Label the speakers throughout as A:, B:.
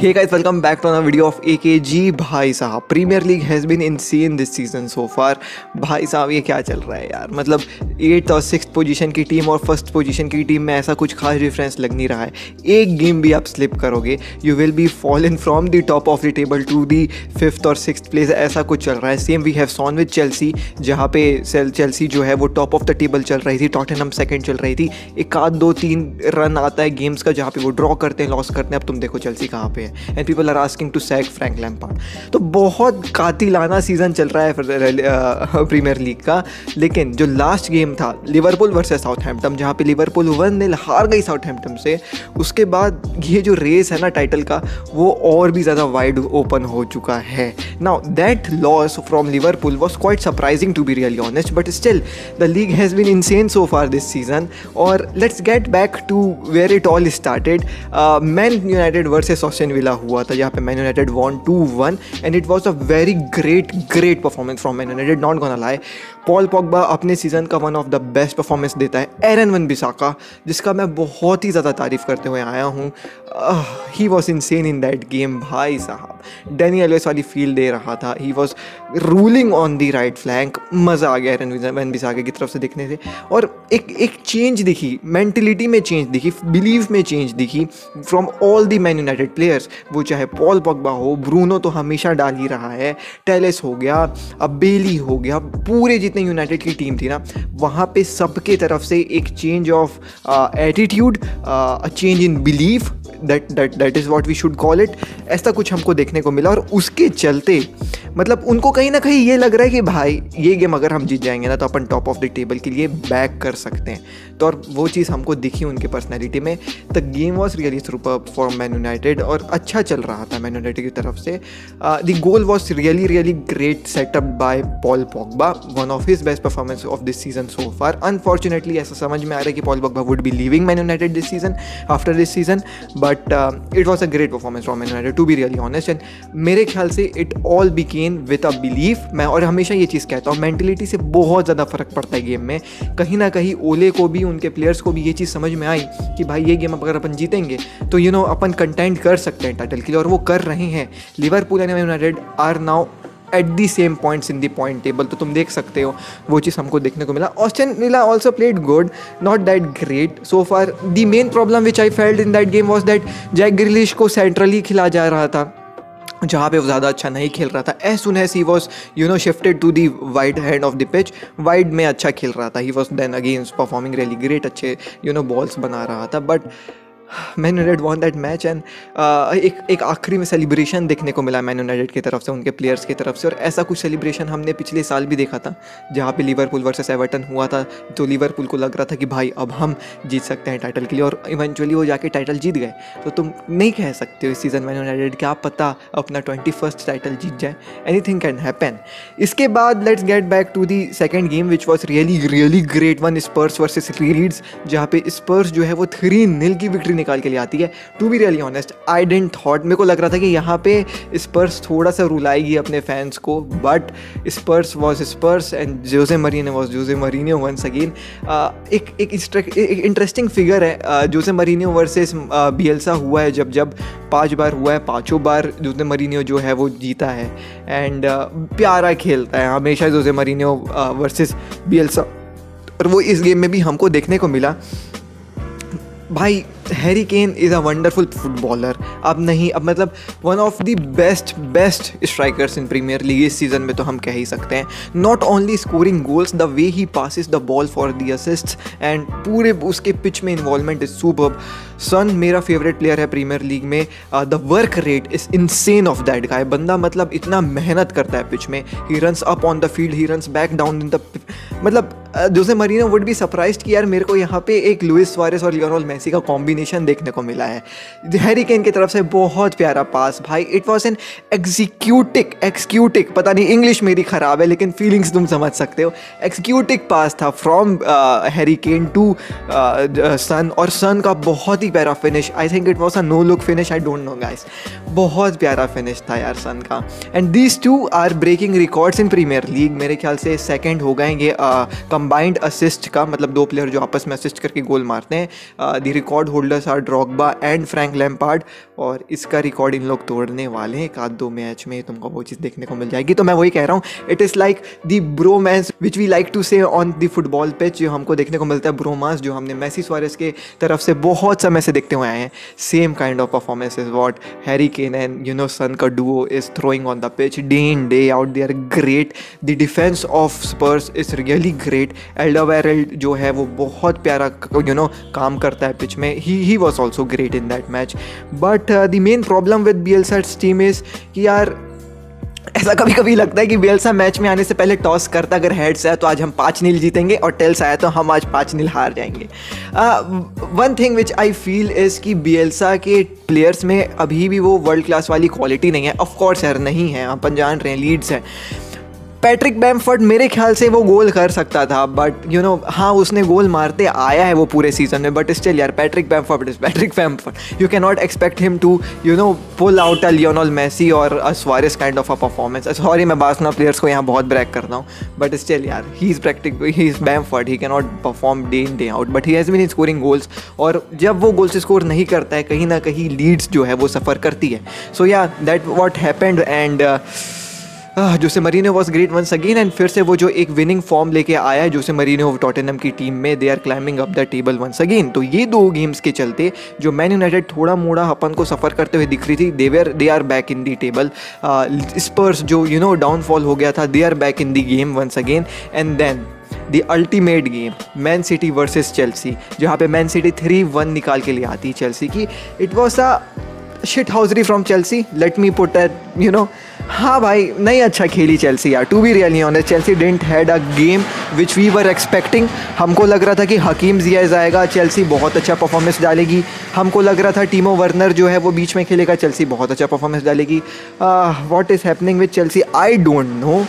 A: Hey guys, welcome back to another video of AKG। भाई साहब, premier league has been insane this season so far. भाई साहब, ये क्या चल रहा है यार। मतलब 8th और 6th पोजीशन की टीम और फर्स्ट पोजीशन की टीम में ऐसा कुछ खास डिफरेंस लग नहीं रहा है। एक गेम भी आप स्लिप करोगे, you will be fallen from the top of the table to the 5th और 6th प्लेस। ऐसा कुछ चल रहा है। Same we have seen with Chelsea, जहाँ पे चेल्सी जो है वो टॉप ऑफ द टेबल चल रही थी, टॉटनहम सेकंड चल रही थी। एक आध 2-3 रन आता है गेम्स का जहाँ पे वो ड्रॉ करते हैं, लॉस करते हैं। अब तुम देखो चेल्सी कहाँ पे है, and people are asking to sack Frank Lampard. तो बहुत कातिलाना सीजन चल रहा है प्रीमियर लीग का। लेकिन जो लास्ट गेम था लिवरपूल वर्सेस साउथहैम्पटन, जहाँ पे लिवरपूल 1-0 हार गई साउथहैम्पटन से, उसके बाद ये जो रेस है ना टाइटल का, वो और भी ज़्यादा वाइड ओपन हो चुका है। Now that loss from Liverpool was quite surprising to be really honest, but still the league has been insane so far this season. और let's get back to where it all started. Man United versus Aston Villa हुआ था, जहाँ पे Man United won 2-1 and it was a very great performance from Man United, not gonna lie. Paul Pogba अपने season का one of the best performance देता है। एरन वन-बिसाका, जिसका मैं बहुत ही ज़्यादा तारीफ़ करते हुए आया हूँ, he was insane in that game. भाई साहब, डैनी एल्वेस वाली फील दे रहा था। He was ruling on the right flank. मज़ा आ गया एरन वन-बिसाका की तरफ से दिखने से। और एक चेंज दिखी, मेंटलिटी में चेंज दिखी, बिलीव में चेंज दिखी from all the man United players. वो चाहे पॉल पॉग्बा हो, ब्रूनो तो हमेशा डाल ही रहा है, टेलेस हो गया, अब बेली हो गया, पूरे जितने यूनाइटेड की टीम थी ना, वहाँ पे सबके तरफ से एक change of attitude, a change in belief, that is what we should call it. ऐसा कुछ हमको देखने को मिला। और उसके चलते मतलब उनको कहीं ना कहीं ये लग रहा है कि भाई ये गेम अगर हम जीत जाएंगे ना तो अपन टॉप ऑफ द टेबल के लिए बैक कर सकते हैं। तो और वो चीज़ हमको दिखी उनके पर्सनैलिटी में। The game was really superb for man United और अच्छा चल रहा था मैन यूनाइटेड की तरफ से। The goal was really great setup by Paul Pogba, one of his best performance of this season so far. Unfortunately ऐसा समझ में आ रहा है कि Paul Pogba would be leaving Man United this season, after this season, but it was a great performance from Man United to be really honest. And मेरे ख्याल से it all began with a belief. मैं और हमेशा ये चीज़ कहता हूँ, mentality से बहुत ज़्यादा फ़र्क पड़ता है गेम में। कहीं ना कहीं ओले को भी, उनके प्लेयर्स को भी ये चीज़ समझ में आई कि भाई ये गेम अगर अपन जीतेंगे तो अपन कंटेंट कर सकते हैं टाइटल के लिए, और वो कर रहे हैं। Liverpool and Man United are now at the same points in the point table. तो तुम देख सकते हो वो चीज़ हमको देखने को मिला। Aston Villa also played good, not that great so far. The main problem which I felt in that game was that Jack Grealish को सेंट्रली खिला जा रहा था, जहाँ पे वो ज़्यादा अच्छा नहीं खेल रहा था। As soon as he was shifted to the wide hand of the pitch, wide में अच्छा खेल रहा था। He was then against performing really great, अच्छे बॉल्स बना रहा था। But Man United won that match. And एक आखिरी में सेलिब्रेशन देखने को मिला मैन यूनाइटेड की तरफ से, उनके प्लेयर्स की तरफ से। और ऐसा कुछ सेलिब्रेशन हमने पिछले साल भी देखा था, जहाँ पे लिवरपूल वर्सेस एवर्टन हुआ था। तो लिवरपूल को लग रहा था कि भाई अब हम जीत सकते हैं टाइटल के लिए, और इवेंचुअली वो जाके टाइटल जीत गए। तो तुम नहीं कह सकते हो इस सीज़न मैन यूनाइटेड क्या पता अपना 21st टाइटल जीत जाए। Anything can happen. इसके बाद let's get back to the second game which was really great one, Spurs versus Leeds, जहाँ पे स्पर्स जो है वो 3-0 की विक्ट्री निकाल के लिए आती है। To be really honest, I didn't thought, मेरे को लग रहा था कि यहाँ पे स्पर्स थोड़ा सा रुलाएगी अपने फैंस को, but Spurs was Spurs and Jose Mourinho was Jose Mourinho once again. एक इंटरेस्टिंग फिगर है, जोसे मरीनो वर्सेस बियल्सा हुआ है जब 5 बार हुआ है, 5 बार जोसे मरीनो जो है वो जीता है। एंड प्यारा खेलता है हमेशा जोसे मरीनो वर्सेस बियल्सा, और वो इस गेम में भी हमको देखने को मिला। भाई Harry Kane is a wonderful footballer. अब मतलब one of the best strikers in Premier League इस सीज़न में तो हम कह ही सकते हैं। Not only scoring goals, the way he passes the ball for the assists and पूरे उसके पिच में इन्वॉल्वमेंट इज सुपर्ब। सन मेरा फेवरेट प्लेयर है प्रीमियर लीग में। The work rate is insane of that guy. बंदा मतलब इतना मेहनत करता है पिच में। He runs up on the field, he runs back down in the, मतलब Jose Mourinho would be surprised कि यार मेरे को यहाँ पे एक लुइस सुआरेस और लियोनेल मेसी का कॉम्बिनेशन देखने को मिला है। हैरी केन की तरफ से बहुत प्यारा पास भाई। इट वॉज एन एक्सिक्यूटिक, पता नहीं इंग्लिश मेरी ख़राब है लेकिन फीलिंग्स तुम समझ सकते हो। एक्सिक्यूटिक पास था from Harry Kane to Son, और सन का बहुत ही प्यारा finish. I think it was a no look finish, I don't know guys, बहुत प्यारा फिनिश था यार सन का। And these two are breaking records in Premier League. मेरे ख्याल से सेकेंड हो गए ये कंबाइंड असिस्ट का, मतलब 2 प्लेयर जो आपस में असिस्ट करके गोल मारते हैं। The record holder placeholders are Drogba and Frank Lampard, और इसका रिकॉर्ड इन लोग तोड़ने वाले हैं। 1-2 मैच में तुमको वो चीज़ देखने को मिल जाएगी। तो मैं वही कह रहा हूँ, it is like the bromance which we like to say on the football pitch, जो हमको देखने को मिलता है, ब्रोमांस जो हमने मेसी सुआरेस के तरफ से बहुत समय से देखते हुए आए हैं। Same kind of performance is what Harry Kane and Son का duo is throwing on the pitch day in day out. They are great. The defence of Spurs is really great. Alderweireld जो है वो बहुत प्यारा काम करता है pitch में। ही was also great in that match. But the main problem with Bielsa's team is कि यार ऐसा कभी कभी लगता है कि बियल्सा मैच में आने से पहले टॉस करता, अगर हेड्स आया तो आज हम 5-0 जीतेंगे, और टेल्स आया तो हम आज 5-0 हार जाएंगे। One thing which I feel is कि बियल्सा के प्लेयर्स में अभी भी वो वर्ल्ड क्लास वाली क्वालिटी नहीं है। ऑफकोर्स यार नहीं है, अपन जान रहे हैं, लीड्स हैं। पैट्रिक बैमफोर्ड मेरे ख्याल से वो गोल कर सकता था, बट हाँ उसने गोल मारते आया है वो पूरे सीजन में, बट स्टिल यार Patrick Bamford is Patrick Bamford. You can not expect him to pull out a Lionel Messi और a Suarez kind of a performance. Sorry मैं बार्सिलोना प्लेयर्स को यहाँ बहुत ब्रैक करता हूँ, बट स्टिल यार he is Bamford, he can not perform day in day out, but he has been scoring goals. और जब वो गोल्स स्कोर नहीं करता है, कहीं ना कहीं लीड्स जो है वो सफ़र करती है। सो या that what happened, and Jose Mourinho was great once again. And फिर से वो जो एक विनिंग फॉर्म लेके आया है जोसे मरीनो टॉटनहम की टीम में, they are climbing up the table once again. तो ये 2 गेम्स के चलते जो मैन यूनाइटेड थोड़ा मोड़ा अपन को सफ़र करते हुए दिख रही थी, they are back in the table. Spurs जो डाउनफॉल हो गया था, they are back in the game once again. And then the ultimate game, Man City versus Chelsea, जहाँ पे मैन सिटी 3-1 निकाल के ले आती है चेल्सी की। It was a shithousery from Chelsea, let me put that हाँ भाई, नहीं अच्छा खेली चेल्सी यार, to be really honest. Chelsea didn't had a game which we were expecting. हमको लग रहा था कि हकीम जियाज आएगा, चेल्सी बहुत अच्छा परफॉर्मेंस डालेगी। हमको लग रहा था टीमो वर्नर जो है वो बीच में खेलेगा, चेल्सी बहुत अच्छा परफॉर्मेंस डालेगी। What is happening with Chelsea I don't know.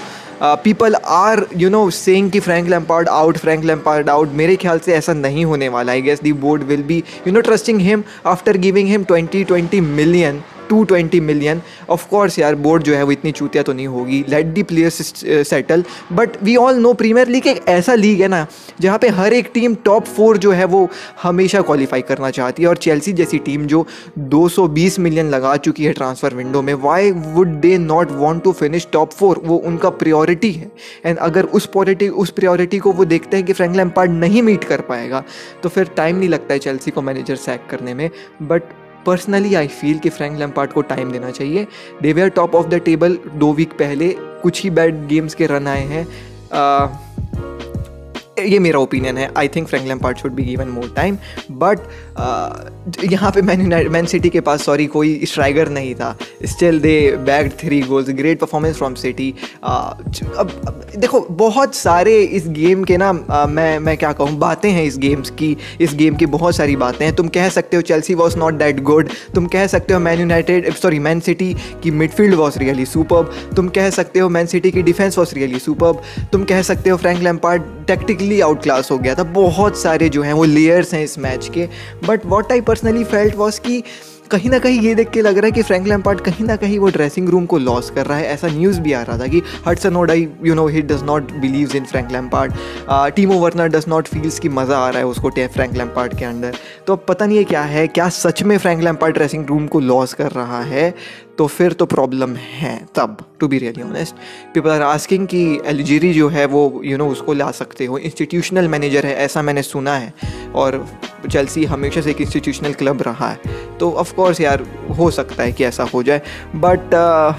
A: People are saying कि फ्रैंक लैम्पार्ड आउट। मेरे ख्याल से ऐसा नहीं होने वाला। I guess the board will be trusting him after giving him 20 million to 20 million. Of course यार बोर्ड जो है वो इतनी चूतिया तो नहीं होगी, let the players settle. But we all know premier league एक ऐसा लीग है ना जहाँ पे हर एक टीम टॉप 4 जो है वो हमेशा क्वालिफाई करना चाहती है, और चेल्सी जैसी टीम जो 220 मिलियन लगा चुकी है ट्रांसफ़र विंडो में, why would they not want to finish top 4? वो उनका प्रायोरिटी है। एंड अगर उस प्रायोरिटी को वो देखते हैं कि फ्रैंक लैम्पार्ड नहीं मीट कर पाएगा, तो फिर टाइम नहीं लगता है चेल्सी को मैनेजर सैक करने में। बट पर्सनली आई फील कि फ्रैंक लैम्पार्ड को टाइम देना चाहिए। They way are top of the table 2 week पहले, कुछ ही बैड गेम्स के रन आए हैं। ये मेरा ओपिनियन है। I think Frank Lampard should be given more time. But यहाँ पे मैन सिटी के पास कोई स्ट्राइकर नहीं था, still they bagged 3 goals, great performance from city. अब देखो बहुत सारे इस गेम के ना मैं क्या कहूँ, बातें हैं इस गेम की बहुत सारी बातें हैं। तुम कह सकते हो Chelsea was not that good, तुम कह सकते हो मैन सिटी की मिडफील्ड वॉज रियली सुपर्ब, तुम कह सकते हो मैन सिटी की डिफेंस वॉज रियली सुपर्ब, तुम कह सकते हो Frank Lampard tactically out class हो गया था। बहुत सारे जो हैं वो लेयर्स हैं इस मैच के। But what I personally felt was कि कहीं ना कहीं ये देख के लग रहा है कि फ्रैंक लैम्पार्ड कहीं ना कहीं वो ड्रेसिंग रूम को लॉस कर रहा है। ऐसा न्यूज़ भी आ रहा था कि Hudson Odoi he does not believes in Frank Lampard, Timo Werner does not feels कि मज़ा आ रहा है उसको फ्रैंक लैम्पार्ड के अंदर। तो अब पता नहीं है क्या सच में फ्रैंक लैम्पार्ड ड्रेसिंग रूम को लॉस कर रहा है, तो फिर तो प्रॉब्लम है तब। To be really honest, people are asking कि एल्जीरी जो है वो उसको ला सकते हो, इंस्टीट्यूशनल मैनेजर है ऐसा मैंने सुना है, और चेल्सी हमेशा से एक इंस्टीट्यूशनल क्लब रहा है, तो ऑफ कोर्स यार हो सकता है कि ऐसा हो जाए। बट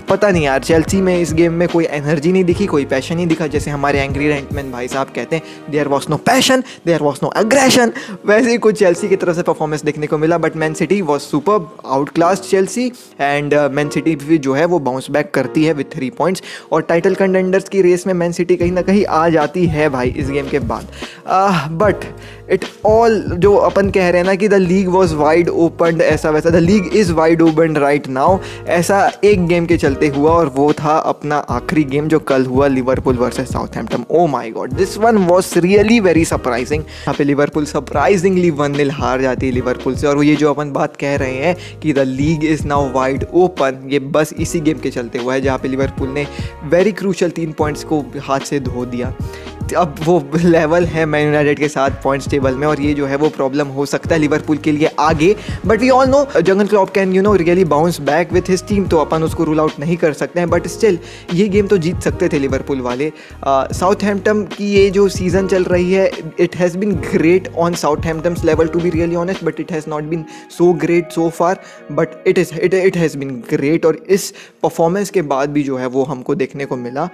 A: पता नहीं यार, चेल्सी में इस गेम में कोई एनर्जी नहीं दिखी, कोई पैशन नहीं दिखा। जैसे हमारे एंग्री रेंटमैन भाई साहब कहते हैं, there was no passion, there was no aggression, वैसे ही कुछ चेल्सी की तरफ से परफॉर्मेंस देखने को मिला। But man city was superb, out class Chelsea, and man city भी जो है वो बाउंस बैक करती है विद 3 पॉइंट्स, और टाइटल कंटेंडर्स की रेस में मैन सिटी कहीं ना कहीं आ जाती है भाई इस गेम के बाद। बट इट ऑल जो अपन कह रहे हैं ना कि the league was wide open, ऐसा वैसा, the league is wide open right now, ऐसा एक गेम के चलते हुआ, और वो था अपना आखिरी गेम जो कल हुआ, Liverpool versus Southampton. Oh my God, this one was really very surprising. यहाँ पे लिवरपूल सरप्राइजिंगली 1-0 हार जाती है लिवरपूल से, और वो ये जो अपन बात कह रहे हैं कि the league is now wide open, ये बस इसी गेम के चलते हुआ है, जहाँ पे लिवरपूल ने वेरी क्रूशल 3 पॉइंट्स को हाथ से धो दिया। अब वो लेवल है मैन यूनाइटेड के साथ पॉइंट्स टेबल में, और ये जो है वो प्रॉब्लम हो सकता है लिवरपूल के लिए आगे। But we all know Jurgen Klopp can really bounce back with his team, तो अपन उसको रूल आउट नहीं कर सकते हैं। बट स्टिल ये गेम तो जीत सकते थे लिवरपूल वाले। साउथहैम्पटन की ये जो सीज़न चल रही है, it has been great on Southampton's level to be really honest, but it has not been so great so far, but it has been great. और इस परफॉर्मेंस के बाद भी जो है वो हमको देखने को मिला।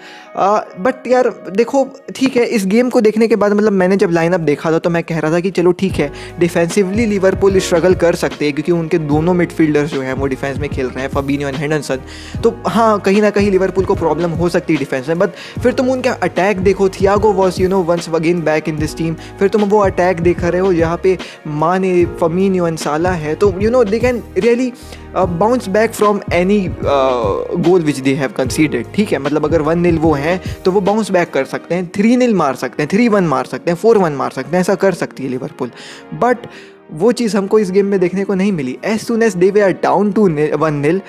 A: बट यार देखो, ठीक है, इस गेम को देखने के बाद मतलब मैंने जब लाइनअप देखा था तो मैं कह रहा था कि चलो ठीक है, डिफेंसिवली लिवरपूल स्ट्रगल कर सकते हैं क्योंकि उनके दोनों मिडफील्डर्स जो हैं वो डिफेंस में खेल रहे हैं, फबीनियो एंड हेंडरसन। तो हाँ, कहीं ना कहीं लिवरपूल को प्रॉब्लम हो सकती है डिफेंस में। बट फिर तुम उनका अटैक देखो, Thiago was once again back in this team. फिर तुम वो अटैक देख रहे हो जहाँ पे माने, फमीनियो एंड साला है, तो they can really bounce back from any goal which they have considered. ठीक है, मतलब अगर 1-0 वो हैं तो वो बाउंस बैक कर सकते हैं, 3-0 मार सकते हैं, 3-1 मार सकते हैं, 4-1 मार सकते हैं, ऐसा कर सकती है लिवरपूल। बट वो चीज़ हमको इस गेम में देखने को नहीं मिली। एज सुन एज दे वे आर डाउन टू 1-0,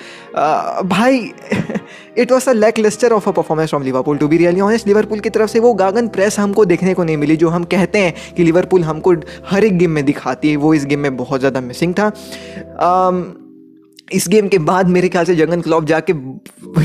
A: भाई it was a lacklustre of a performance from Liverpool to be really honest. Liverpool की तरफ से वो गागन प्रेस हमको देखने को नहीं मिली जो हम कहते हैं कि लिवरपूल हमको हर एक गेम में दिखाती है, वो इस गेम में बहुत ज़्यादा मिसिंग था। इस गेम के बाद मेरे ख्याल से जर्गन क्लॉप जाके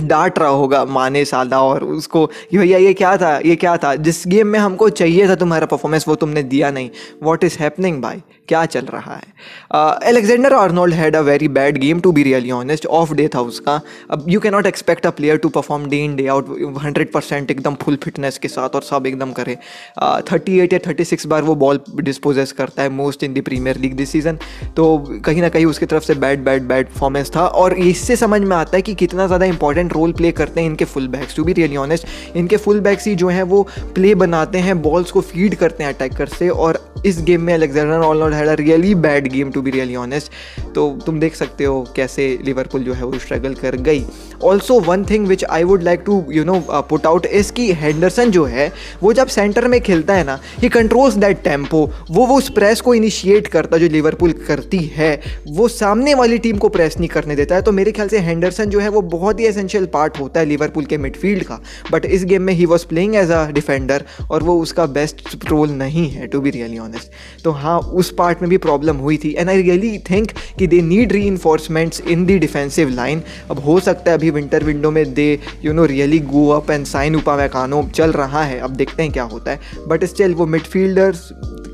A: डांट रहा होगा माने, साला और उसको कि भैया ये क्या था, जिस गेम में हमको चाहिए था तुम्हारा परफॉर्मेंस वो तुमने दिया नहीं। व्हाट इज़ हैपनिंग भाई, क्या चल रहा है। Alexander Arnold had a very bad game to be really honest, off day था उसका। अब you can not expect a player to perform day in day out 100% एकदम फुल फिटनेस के साथ और सब एकदम करे। 38 या 36 बार वो बॉल डिस्पोजेस करता है, most in the premier league this season. तो कहीं ना कहीं उसकी तरफ से बैड परफॉर्मेंस था, और इससे समझ में आता है कि कितना ज़्यादा इंपॉर्टेंट रोल प्ले करते हैं इनके full backs. To be really honest, इनके फुल बैक्स ही जो हैं वो प्ले बनाते हैं, बॉल्स को फीड करते हैं अटैकर से। और इस गेम में Alexander Arnold had a really bad game to be really honest. तो तुम देख सकते हो कैसे लिवरपूल जो है वो स्ट्रगल कर गई। Also one thing which I would like to put out is कि हेंडरसन जो है वो जब सेंटर में खेलता है ना, ही कंट्रोल्स दैट टेम्पो, वो उस प्रेस को इनिशिएट करता जो लिवरपूल करती है, वो सामने वाली टीम को प्रेस नहीं करने देता है। तो मेरे ख्याल से हेंडरसन जो है वो बहुत ही एसेंशियल पार्ट होता है लिवरपूल के मिडफील्ड का। बट इस गेम में ही was playing as a defender और वो उसका बेस्ट रोल नहीं है टू बी रियली ऑनेस्ट। तो हाँ, उस पार्ट में भी प्रॉब्लम हुई थी। एंड आई रियली थिंक कि they need reinforcements in the defensive line. अब हो सकता है अभी विंटर विंडो में they really go up and sign Upamecano चल रहा है, अब देखते हैं क्या होता है। बट स्टिल वो मिडफील्डर्स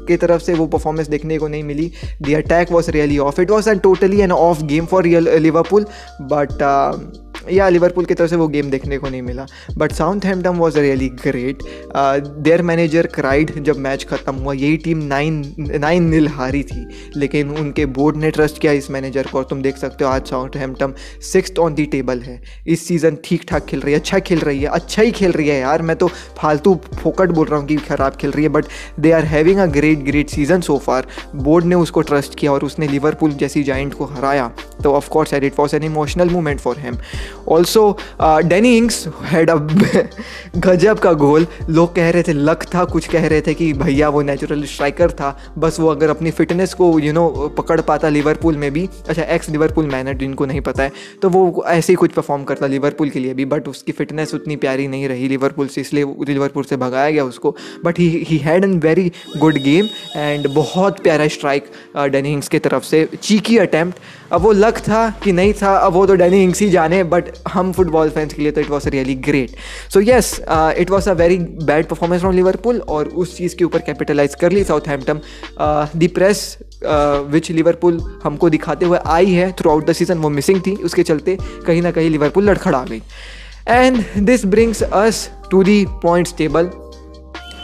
A: की तरफ से वो परफॉर्मेंस देखने को नहीं मिली। The attack was really off, it was an totally an off game for Liverpool. But या लिवरपूल की तरफ से वो गेम देखने को नहीं मिला। But Southampton was really great. Their manager cried जब मैच ख़त्म हुआ। यही टीम 9-0 हारी थी, लेकिन उनके बोर्ड ने ट्रस्ट किया इस मैनेजर को। और तुम देख सकते हो आज Southampton 6th on the table है। इस सीज़न ठीक ठाक खेल रही है, अच्छा ही खेल रही है यार। मैं तो फालतू फोकट बोल रहा हूँ कि ख़राब खेल रही है, but they are having a great season so far. Board ने उसको ट्रस्ट किया और उसने लिवरपूल जैसी जाइंट को हराया। तो of course it was an emotional moment for him. Also Danny इंग्स had a गजब का गोल। लोग कह रहे थे लक था, कुछ कह रहे थे कि भैया वो नेचुरल स्ट्राइकर था, बस वो अगर अपनी फिटनेस को पकड़ पाता लिवरपूल में भी, अच्छा एक्स लिवरपूल मैन है जिनको नहीं पता है, तो वो ऐसे ही कुछ परफॉर्म करता लिवरपूल के लिए भी। बट उसकी फिटनेस उतनी प्यारी नहीं रही लिवरपूल से, इसलिए लिवरपूल से भगाया गया उसको। But he had an very good game and बहुत प्यारा स्ट्राइक डैनी इंग्स की तरफ से, चीकी अटैम्प्ट। अब वो लक था कि नहीं था, अब वो तो डैनी इंग्स ही जाने, बट हम फुटबॉल फैंस के लिए तो it was really great. So yes, it was a very bad performance from Liverpool, और उस चीज़ के ऊपर कैपिटलाइज कर ली Southampton. The press which Liverpool हमको दिखाते हुए आई है थ्रू आउट द सीजन, वो मिसिंग थी, उसके चलते कहीं ना कहीं लिवरपूल लड़खड़ा गई। And this brings us to the points table.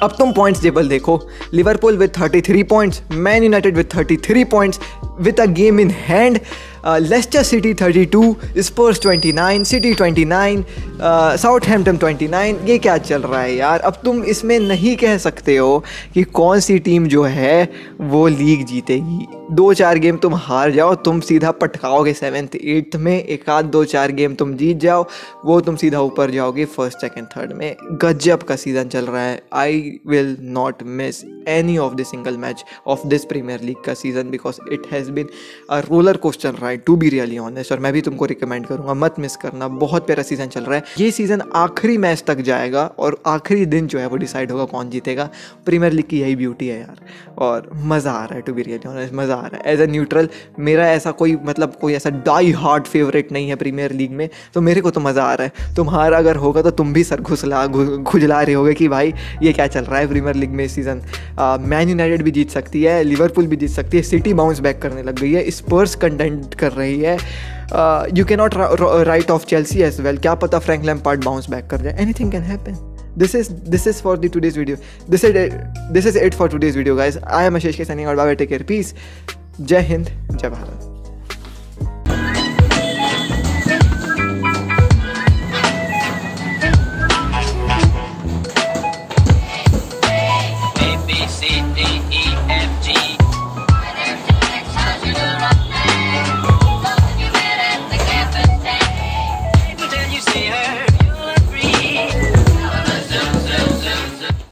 A: अब तुम पॉइंट्स टेबल देखो, Liverpool with 33 points, Man United with 33 points with a game in hand, Leicester City 32, Spurs 29, city 29, Southampton 29। ये क्या चल रहा है यार। अब तुम इसमें नहीं कह सकते हो कि कौन सी टीम जो है वो लीग जीतेगी। 2-4 गेम तुम हार जाओ, तुम सीधा पटकाओगे 7th 8th में, एक आध 2-4 गेम तुम जीत जाओ, वो तुम सीधा ऊपर जाओगे 1st 2nd 3rd में। गजब का सीज़न चल रहा है। I will not miss any of the single match of this Premier League का season, because it has been a roller coaster ride to be really honest. और मैं भी तुमको रिकमेंड करूँगा, मत मिस करना, बहुत प्यारा सीज़न चल रहा है। ये सीज़न आखिरी मैच तक जाएगा और आखिरी दिन जो है वो डिसाइड होगा कौन जीतेगा। प्रीमियर लीग की यही ब्यूटी है यार, और मज़ा आ रहा है, टू बी रियली ऑनेस्ट मज़ा आ रहा है। एज ए न्यूट्रल मेरा ऐसा कोई ऐसा डाई हार्ड फेवरेट नहीं है प्रीमियर लीग में, तो मेरे को तो मज़ा आ रहा है। तुम्हारा अगर होगा तो तुम भी सर खुजला रहे होगे कि भाई ये क्या चल रहा है प्रीमियर लीग में इस सीज़न। मैन यूनाइटेड भी जीत सकती है, लिवरपूल भी जीत सकती है, सिटी बाउंस बैक करने लग गई है, स्पर्स कंटेंट कर रही है, you can not write off Chelsea as well. क्या पता फ्रैंक लैम्पार्ड बाउंस बैक कर जाए, anything can happen. This is for the today's video. This is it for today's video, guys. I am Ashish K signing out. Bye bye. Take care. Peace. जय हिंद, जय भारत.